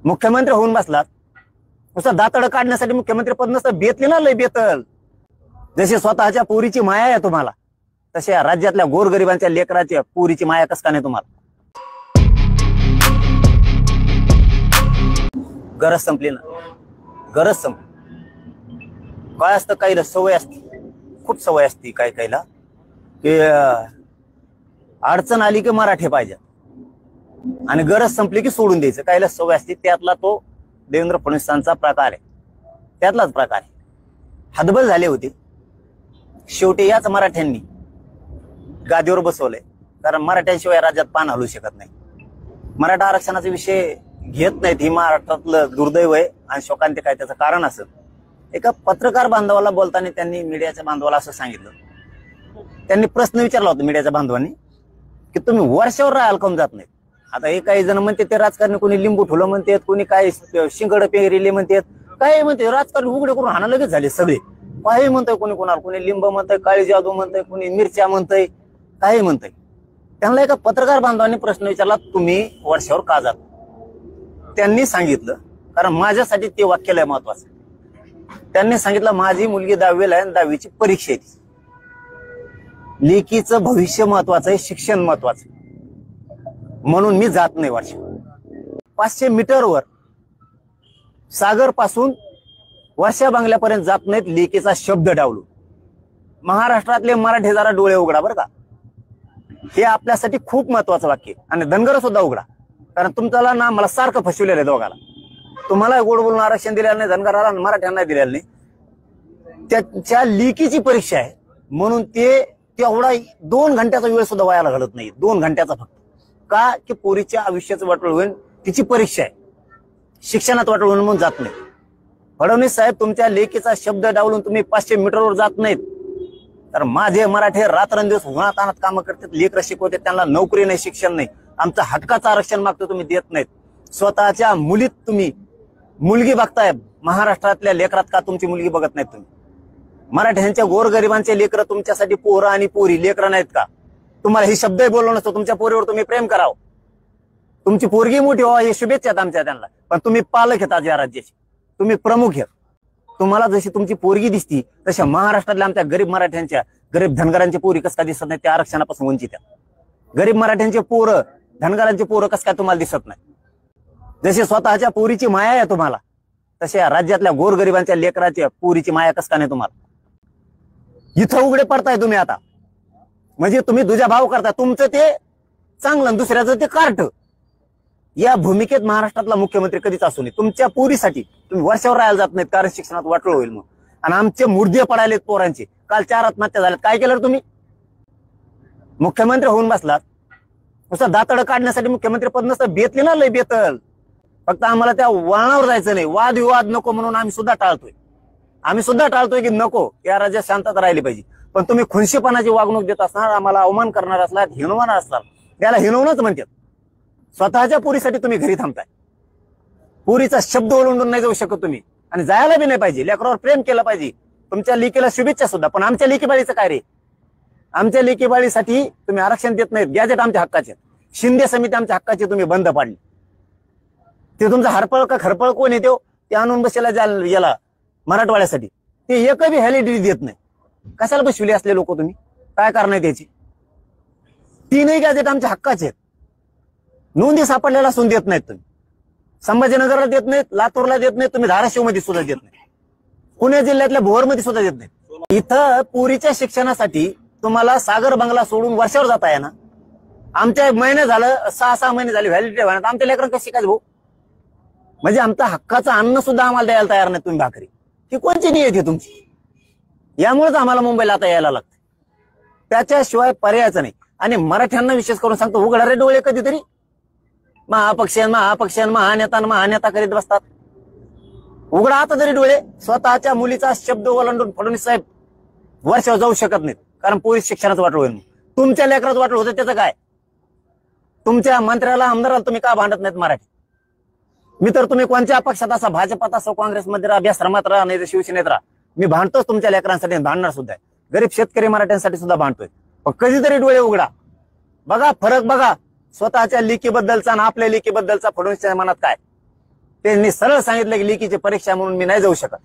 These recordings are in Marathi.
मुख्यमंत्री होऊन बसलात, नुसतं दातड काढण्यासाठी मुख्यमंत्री पद नसतं, बेतली ना लय बेतल. जशी स्वतःच्या पोरीची माया आहे तुम्हाला, तशी या राज्यातल्या गोरगरिबांच्या लेकराच्या पोरीची माया कस का नाही तुम्हाला? गरज संपली ना, गरज संपली. काय असतं, काहीला सवय असते, खूप सवय असते काय काहीला, की अडचण आली की मराठे पाहिजे आणि गरज संपली की सोडून द्यायचं. काहीला सवय असते. त्यातला तो देवेंद्र फडणवीसांचा प्रकार आहे, त्यातलाच प्रकार आहे. हतबल झाले होते. शेवटी याच मराठ्यांनी गादीवर बसवलंय, कारण मराठ्यांशिवाय राज्यात पान हलू शकत नाही. मराठा आरक्षणाचा विषय घेत नाहीत, ही महाराष्ट्रातलं दुर्दैव आहे आणि शोकांतिक काय त्याचं कारण असेल. एका पत्रकार बांधवाला बोलताना त्यांनी, मीडियाच्या बांधवाला असं सांगितलं, त्यांनी प्रश्न विचारला होता मीडियाच्या बांधवांनी, की तुम्ही वर्षावर राहायला काऊन जात नाही? आता हे काही जण म्हणते ते राजकारणी, कोणी लिंबू ठुलं म्हणतात, कोणी काय शिंगड पेरिले म्हणतात, काय म्हणते राजकारणी उघडे करून हाना लगेच झाले सगळे. काही म्हणतंय कोणी कोणाला, कोणी लिंब म्हणतंय, काळी जादू म्हणतंय, कोणी मिरच्या म्हणतंय, काही म्हणतंय. त्यांना एका पत्रकार बांधवांनी प्रश्न विचारला, तुम्ही वर्षावर का जात? त्यांनी सांगितलं, कारण माझ्यासाठी ते वाक्य लय महत्वाचं. त्यांनी सांगितलं, माझी मुलगी 10वीला आहे आणि 10वीची परीक्षा आहे, लेकीचं भविष्य महत्वाचं आहे, शिक्षण महत्वाचं, म्हणून मी जात नाही वर्षावर. 500 मीटरवर सागर पासून वर्षा बंगल्यापर्यंत जात नाहीत लेकीचा शब्द डावलू. महाराष्ट्रातले मराठे जरा डोळे उघडा बरं का, हे आपल्यासाठी खूप महत्वाचं वाक्य. आणि धनगर सुद्धा उघडा, कारण तुमच्याला ना मला सारखं फसवलेलं आहे दोघाला. तुम्हाला गोड बोलून आरक्षण दिलेलं नाही, धनगराला मराठ्यांना दिलेलं नाही. त्याच्या लेकीची परीक्षा आहे म्हणून ते तेवढा 2 घंट्याचा वेळ सुद्धा वायाला घालत नाही, 2 घंट्याचा फक्त. का की पोरीच्या आयुष्याचं वाटोळ होईल, तिची परीक्षा आहे, शिक्षणात वाटोळ होईल म्हणून जात नाही. फडणवीस साहेब, तुमच्या लेकीचा शब्द डावलून तुम्ही 500 मीटरवर जात नाहीत, तर माझे मराठे रात्रंदिवस उन्हातानात कामं करतात, लेकरं शिकवतात, त्यांना नोकरी नाही, शिक्षण नाही. आमचं हक्काचं आरक्षण मागतो, तुम्ही देत नाहीत. स्वतःच्या मुलीत तुम्ही मुलगी बघताय, महाराष्ट्रातल्या लेकरात का तुमची मुलगी बघत नाहीत तुम्ही? मराठ्यांच्या गोरगरिबांचे लेकरं तुमच्यासाठी पोरं आणि पोरी लेकरं नाहीत का? तुम्हाला हे शब्दही बोललो नसतो, तुमच्या पोरीवर तुम्ही प्रेम करावं, तुमची पोरगी मोठी व्हावं, हे शुभेच्छा आमच्या त्यांना. पण तुम्ही पालक आहेत आज या राज्याचे, तुम्ही प्रमुख आहेत. तुम्हाला जशी तुमची पोरगी दिसती तशा महाराष्ट्रातल्या आमच्या गरीब मराठ्यांच्या, गरीब धनगरांचे पोरी कस काय दिसत नाही? त्या आरक्षणापासून वंचित आहेत. गरीब मराठ्यांचे पोरं, धनगरांचे पोरं कस काय तुम्हाला दिसत नाही? जशी स्वतःच्या पोरीची माया आहे तुम्हाला, तशा राज्यातल्या गोरगरिबांच्या लेकराच्या पोरीची माया कस का नाही तुम्हाला? इथं उघडे पडताय तुम्ही आता, म्हणजे तुम्ही दुजा भाव करताय. तुमचं ते चांगलं, दुसऱ्याचं ते कार्ट. या भूमिकेत महाराष्ट्रातला मुख्यमंत्री कधीच असू नये. तुमच्या पोरीसाठी तुम्ही वर्षावर राहायला जात नाहीत, कारण शिक्षणात वाटोळ होईल म्हणून. आणि आमचे मुर्दे पडायलेत पोरांचे. काल 4 आत्महत्या झाल्यात. काय केलं तुम्ही? मुख्यमंत्री होऊन बसलात, नुसतं दातड काढण्यासाठी मुख्यमंत्री पद नसतं, बेतली ना लय बेतल. फक्त आम्हाला त्या वळणावर जायचं नाही, वादविवाद नको म्हणून आम्ही सुद्धा टाळतोय की नको, या राज्यात शांतता राहिली पाहिजे. पण तुम्ही खुनशीपणाची वागणूक देत असणार, आम्हाला अवमान करणार असलात, हिणवणार असणार, त्याला हिणवणंच म्हणतात. स्वतःच्या पोरीसाठी तुम्ही घरी थांबताय. पोरीचा शब्द ओलांडून नाही जाऊ शकत तुम्ही, आणि जायला बी नाही पाहिजे. लेकरावर प्रेम केलं पाहिजे. तुमच्या लेकीला शुभेच्छा सुद्धा, पण आमच्या लेकीबाळीचं काय रे? आमच्या लेकीबाळीसाठी तुम्ही आरक्षण देत नाहीत. गॅजेट आमच्या हक्काचे, शिंदे समिती आमच्या हक्काची तुम्ही बंद पाडली. ते तुमचा हरपळ का खरपळ कोण येतो ते आणून बसेला याला मराठवाड्यासाठी, ते एक बी व्हॅलिडिटी देत नाही. कशाला बसविले असले लोक तुम्ही? काय कारण आहे त्याची? 3ही गॅजेट आमच्या हक्काचे आहेत. नोंदी सापडलेला असून देत नाहीत तुम्ही. संभाजीनगरला देत नाहीत, लातूरला देत नाहीत, तुम्ही धाराशिव मध्ये सुद्धा देत नाही, पुणे जिल्ह्यातल्या भोरमध्ये सुद्धा देत नाही. इथं पोरीच्या शिक्षणासाठी तुम्हाला सागर बंगला सोडून वर्षावर जाताय ना. आमच्या महिने झालं, 6 महिने झाले व्हॅलिडिटी व्हायला, आमच्या लेकरांना कसं शिकायचं भाऊ? म्हणजे आमच्या हक्काचं अन्न सुद्धा आम्हाला द्यायला तयार नाही तुम्ही भाकरी. ही कोणची नियत आहे तुमची? यामुळेच आम्हाला मुंबईला आता यायला लागतं, त्याच्याशिवाय पर्यायचं नाही. आणि मराठ्यांना विशेष करून सांगतो, उघडा रे डोळे कधीतरी. महानेता करीत बसतात. उघडा आता तरी डोळे. स्वतःच्या मुलीचा शब्द ओलांडून फडणवीस साहेब वर्षावर जाऊ शकत नाहीत, कारण पोलीस शिक्षणाचं वाटोळ होईल. तुमच्या लेकरात वाटोळ होतं त्याचं काय? तुमच्या मंत्र्याला, आमदाराला तुम्ही का भांडत नाहीत मराठी? मी तर तुम्ही कोणत्या पक्षात असा, भाजपात असो, काँग्रेसमध्ये राहा, अभ्यासक्रमात राहा, नाही तर शिवसेनेत राहा, मी भांडतोच तुमच्या लेकरांसाठी, भांडणार सुद्धा आहे. गरीब शेतकरी मराठ्यांसाठी सुद्धा भांडतोय. पण कधीतरी डोळे उघडा, बघा फरक बघा स्वतःच्या लेकीबद्दलचा आणि आपल्या लेकीबद्दलचा फडणवीसच्या मनात काय. त्यांनी सरळ सांगितलं की लेखीची परीक्षा म्हणून मी नाही जाऊ शकत,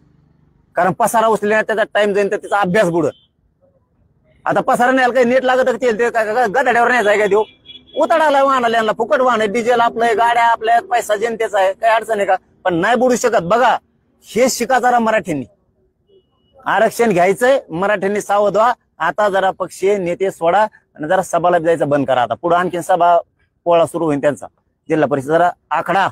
कारण पसारा उचलण्यात त्याचा टाइम जाईल तर तिचा अभ्यास बुडत. आता पसारा न्यायला काही नीट लागत ते गदाड्यावर न्यायचा आहे का देऊ, उताडाला वाहनाला यांना फुकट वाहन आहे, डिझेल आपलं आहे, गाड्या आपल्या आहेत, पैसा जनतेचा आहे, काही अडचण आहे का? पण नाही बुडू शकत. बघा हे शिका जरा मराठ्यांनी, आरक्षण घ्यायचंय, मराठ्यांनी सावध व्हा. आता जरा पक्षीय नेते सोडा आणि जरा सभाला जायचं बंद करा. आता पुढे आणखी सभा पोळा सुरू होईल त्यांचा, जिल्हा परिषद जरा आखडा